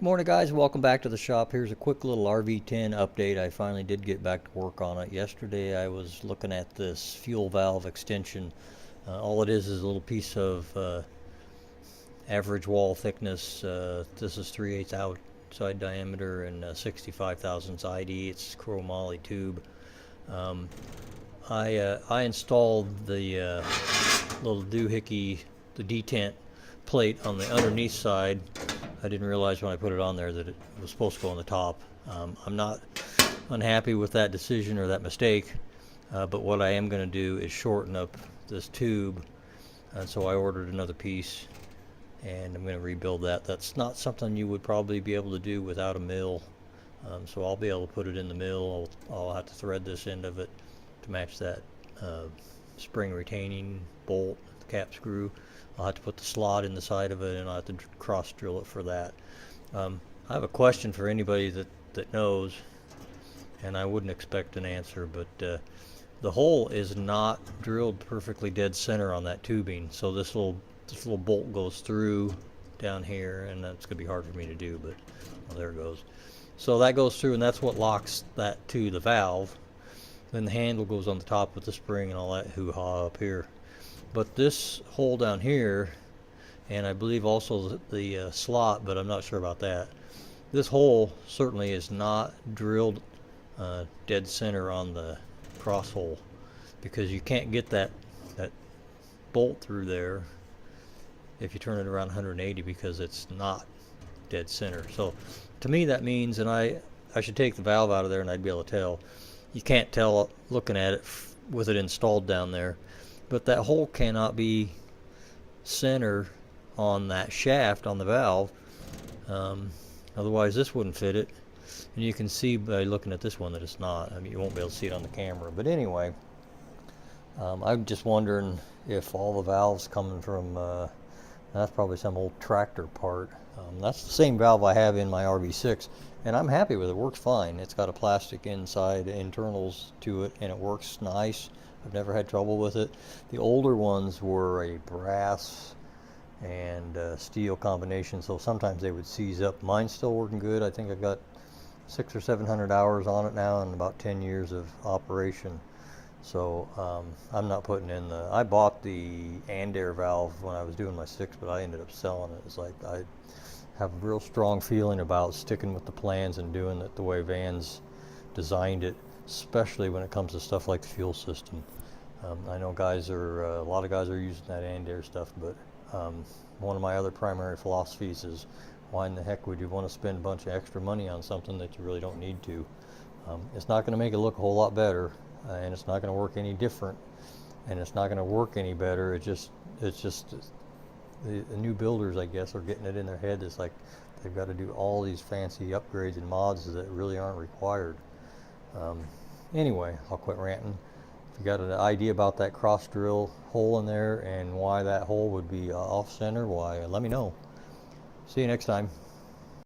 Good morning, guys. Welcome back to the shop. Here's a quick little RV10 update. I finally did get back to work on it. Yesterday I was looking at this fuel valve extension. All it is a little piece of average wall thickness. This is 3/8 outside diameter and 65 thousandths ID. It's chromoly tube. I installed the little doohickey, the detent plate on the underneath side. I didn't realize when I put it on there that it was supposed to go on the top. I'm not unhappy with that decision or that mistake, but what I am going to do is shorten up this tube, and so I ordered another piece, and I'm going to rebuild that. That's not something you would probably be able to do without a mill, so I'll be able to put it in the mill. I'll have to thread this end of it to match that spring retaining bolt, the cap screw. I'll have to put the slot in the side of it, and I'll have to cross drill it for that. I have a question for anybody that knows, and I wouldn't expect an answer, but the hole is not drilled perfectly dead center on that tubing, so this little bolt goes through down here, and that's gonna be hard for me to do, but well, there it goes. So that goes through, and that's what locks that to the valve. Then the handle goes on the top with the spring and all that hoo-ha up here. But this hole down here, and I believe also the slot, but I'm not sure about that. This hole certainly is not drilled dead center on the cross hole, because you can't get that bolt through there if you turn it around 180, because it's not dead center. So to me that means, and I should take the valve out of there and I'd be able to tell. You can't tell looking at it with it installed down there. But that hole cannot be center on that shaft on the valve. Otherwise this wouldn't fit it. And you can see by looking at this one that it's not. I mean, you won't be able to see it on the camera. But anyway, I'm just wondering if all the valves coming from, that's probably some old tractor part. That's the same valve I have in my RV6, and I'm happy with it. It works fine. It's got a plastic inside internals to it, and it works nice. I've never had trouble with it. The older ones were a brass and steel combination, so sometimes they would seize up. Mine's still working good. I think I've got 600 or 700 hours on it now and about 10 years of operation. So I'm not putting in the, I bought the Andair valve when I was doing my 6, but I ended up selling it. It's like I have a real strong feeling about sticking with the plans and doing it the way Van's designed it, especially when it comes to stuff like the fuel system. I know a lot of guys are using that Andair stuff, but one of my other primary philosophies is, why in the heck would you want to spend a bunch of extra money on something that you really don't need to? It's not going to make it look a whole lot better, and it's not going to work any different, and it's not going to work any better. It's just the new builders, I guess, are getting it in their head. It's like they've got to do all these fancy upgrades and mods that really aren't required. Anyway, I'll quit ranting. If you got an idea about that cross drill hole in there and why that hole would be off center, why, let me know. See you next time.